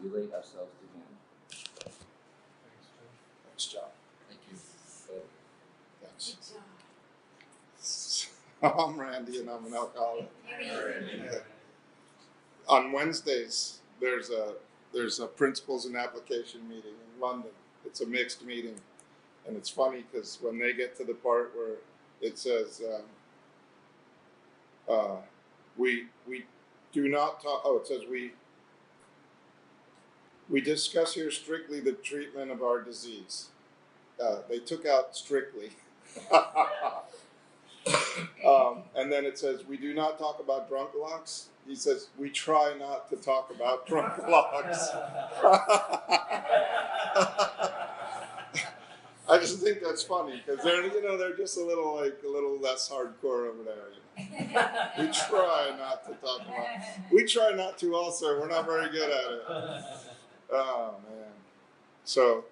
relate ourselves to Him. Thanks, John. Thank you. Thanks. I'm Randy, and I'm an alcoholic. Yeah. On Wednesdays, there's a principles and application meeting in London. It's a mixed meeting, and it's funny because when they get to the part where it says we do not talk. Oh, it says we discuss here strictly the treatment of our disease. They took out strictly. And then it says, we do not talk about drunk-a-locs. He says, we try not to talk about drunk-a-locs. I just think that's funny because they're just a little less hardcore over there. We try not to talk about. We try not to also. We're not very good at it. Oh man. So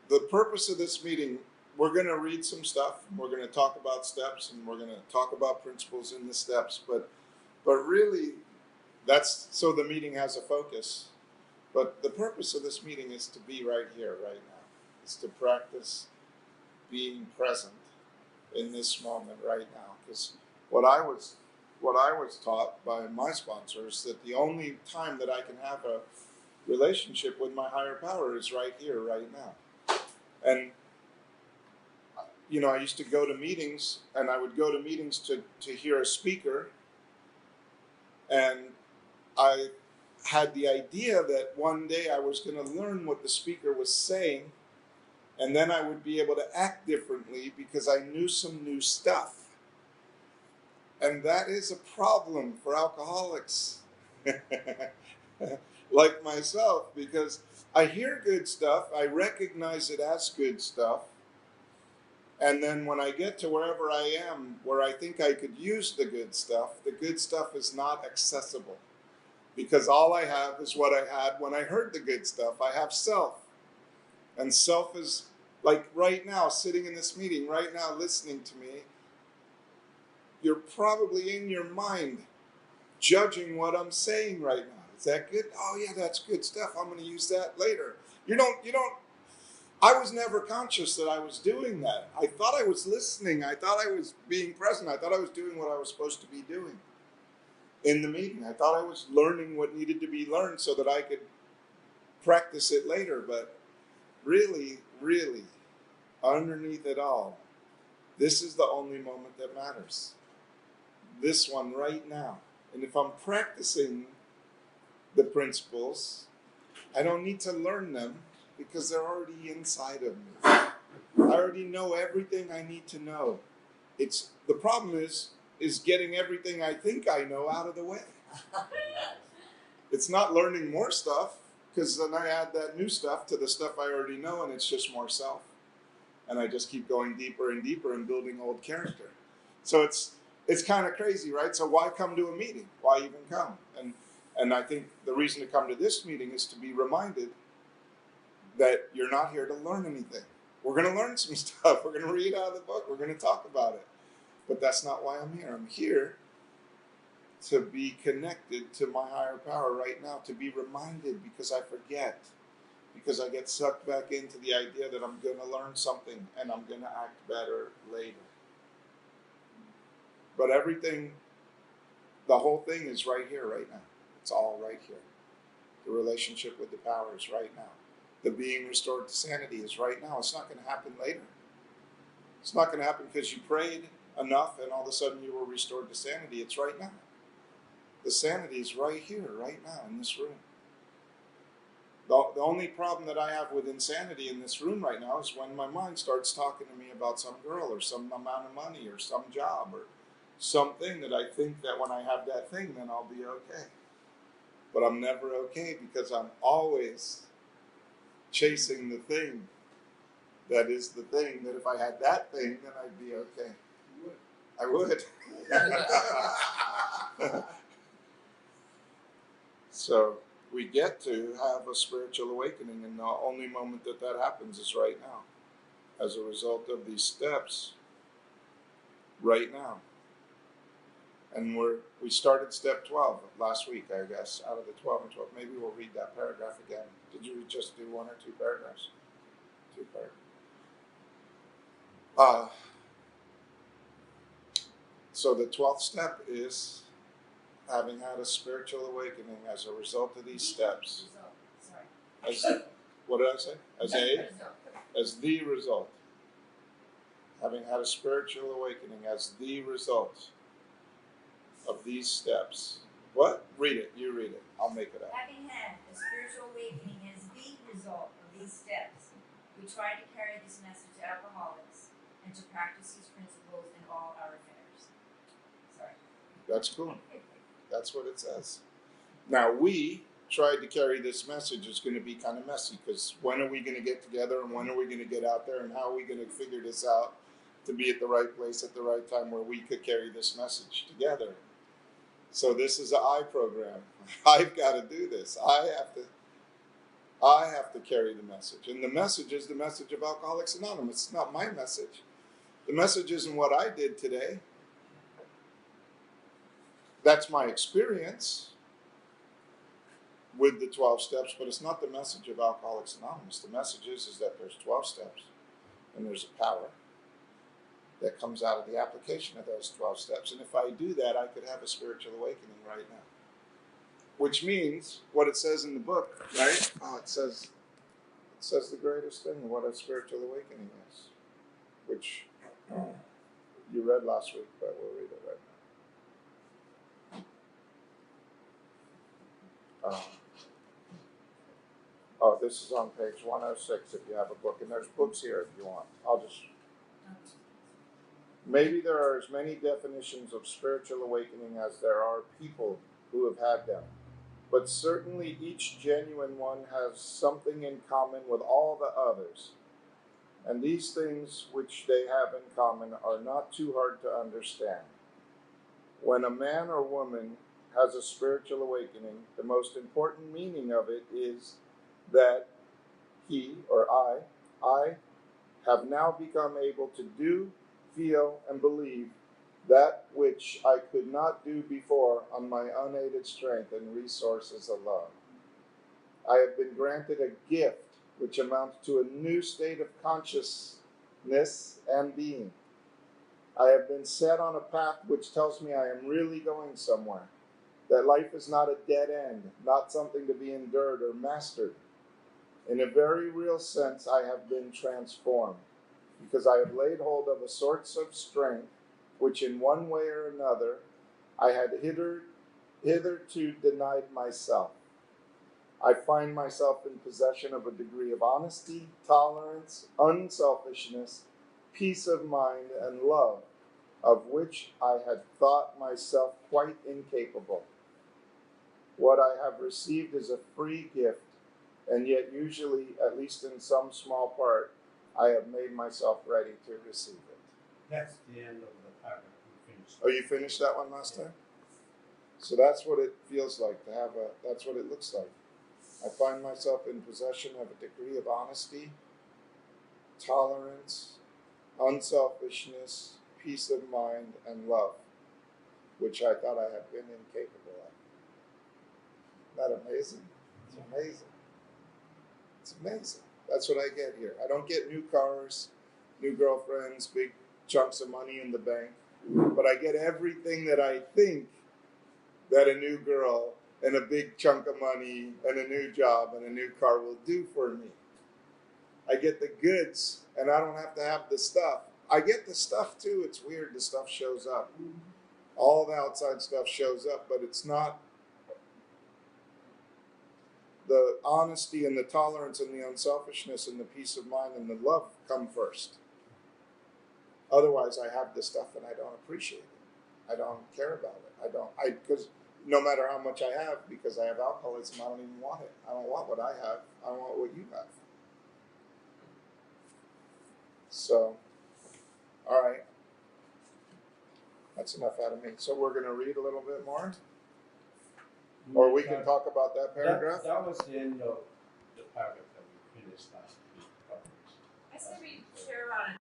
the purpose of this meeting, we're going to read some stuff. We're going to talk about steps, and we're going to talk about principles in the steps. But really, that's so the meeting has a focus. But the purpose of this meeting is to be right here, right now. It's to practice being present in this moment right now. Because what I was taught by my sponsor is that the only time that I can have a relationship with my higher power is right here, right now. And I used to go to meetings, and I would go to meetings to hear a speaker, and I had the idea that one day I was going to learn what the speaker was saying, and then I would be able to act differently because I knew some new stuff. And that is a problem for alcoholics like myself, because I hear good stuff, I recognize it as good stuff, and then when I get to wherever I am, where I think I could use the good stuff is not accessible. Because all I have is what I had when I heard the good stuff. I have self. And self is like right now, sitting in this meeting, right now, listening to me. You're probably in your mind judging what I'm saying right now. Is that good? Oh yeah, that's good stuff. I'm going to use that later. I was never conscious that I was doing that. I thought I was listening. I thought I was being present. I thought I was doing what I was supposed to be doing in the meeting. I thought I was learning what needed to be learned so that I could practice it later. But really, really, underneath it all, this is the only moment that matters. This one right now. And if I'm practicing the principles, I don't need to learn them because they're already inside of me. I already know everything I need to know. The problem is getting everything I think I know out of the way. It's not learning more stuff, because then I add that new stuff to the stuff I already know, and it's just more self. And I just keep going deeper and deeper and building old character. So it's kind of crazy, right? So why come to a meeting? Why even come? And I think the reason to come to this meeting is to be reminded that you're not here to learn anything. We're going to learn some stuff. We're going to read out of the book. We're going to talk about it. But that's not why I'm here. I'm here to be connected to my higher power right now, to be reminded, because I forget, because I get sucked back into the idea that I'm going to learn something and I'm going to act better later. But the whole thing is right here, right now. It's all right here. The relationship with the power is right now. The being restored to sanity is right now. It's not going to happen later. It's not going to happen because you prayed enough and all of a sudden you were restored to sanity. It's right now. The sanity is right here, right now, in this room. The only problem that I have with insanity in this room right now is when my mind starts talking to me about some girl or some amount of money or some job or something that I think that when I have that thing, then I'll be okay. But I'm never okay because I'm always chasing the thing that is the thing, that if I had that thing, then I'd be okay. I would. So we get to have a spiritual awakening, and the only moment that happens is right now, as a result of these steps, right now. And we started step 12 last week, I guess, out of the 12 and 12. Maybe we'll read that paragraph again. Did you just do one or two paragraphs? Two paragraphs. So the 12th step is having had a spiritual awakening as a result of these steps. As, what did I say? As the result. Having had a spiritual awakening as the result of these steps. What? Read it. You read it. I'll make it up. Having had a spiritual awakening as the result of these steps, we try to carry this message to alcoholics and to practice these principles in all our affairs. Sorry. That's cool. That's what it says. Now, we tried to carry this message is going to be kind of messy, because when are we going to get together, and when are we going to get out there, and how are we going to figure this out to be at the right place at the right time where we could carry this message together. So this is an I program. I've got to do this. I have to carry the message. And the message is the message of Alcoholics Anonymous. It's not my message. The message isn't what I did today. That's my experience with the 12 steps, but it's not the message of Alcoholics Anonymous. The message is that there's 12 steps, and there's a power that comes out of the application of those 12 steps. And if I do that, I could have a spiritual awakening right now. Which means what it says in the book, right? It says the greatest thing, what a spiritual awakening is, which you read last week, but we'll read it right now. This is on page 106 if you have a book, and there's books here if you want. Maybe there are as many definitions of spiritual awakening as there are people who have had them, but certainly each genuine one has something in common with all the others, and these things which they have in common are not too hard to understand. When a man or woman has a spiritual awakening, the most important meaning of it is that he or I have now become able to do, feel, and believe that which I could not do before on my unaided strength and resources alone. I have been granted a gift which amounts to a new state of consciousness and being. I have been set on a path which tells me I am really going somewhere, that life is not a dead end, not something to be endured or mastered. In a very real sense, I have been transformed, because I have laid hold of a source of strength which in one way or another I had hitherto denied myself. I find myself in possession of a degree of honesty, tolerance, unselfishness, peace of mind, and love, of which I had thought myself quite incapable. What I have received is a free gift, and yet usually, at least in some small part, I have made myself ready to receive it. That's the end of the paragraph. We finished. Oh, you finished that one last time? So that's what it feels like to have that's what it looks like. I find myself in possession of a degree of honesty, tolerance, unselfishness, peace of mind, and love, which I thought I had been incapable of. Isn't that amazing? It's amazing. It's amazing. That's what I get here. I don't get new cars, new girlfriends, big chunks of money in the bank, but I get everything that I think that a new girl and a big chunk of money and a new job and a new car will do for me. I get the goods, and I don't have to have the stuff. I get the stuff too. It's weird. The stuff shows up. All the outside stuff shows up, but it's not. The honesty and the tolerance and the unselfishness and the peace of mind and the love come first. Otherwise, I have the stuff and I don't appreciate it. I don't care about it. Because no matter how much I have, because I have alcoholism, I don't even want it. I don't want what I have. I want what you have. So, all right. That's enough out of me. So we're going to read a little bit more? Or we can talk about that paragraph? That was the end of the paragraph that we finished last week. I say we share around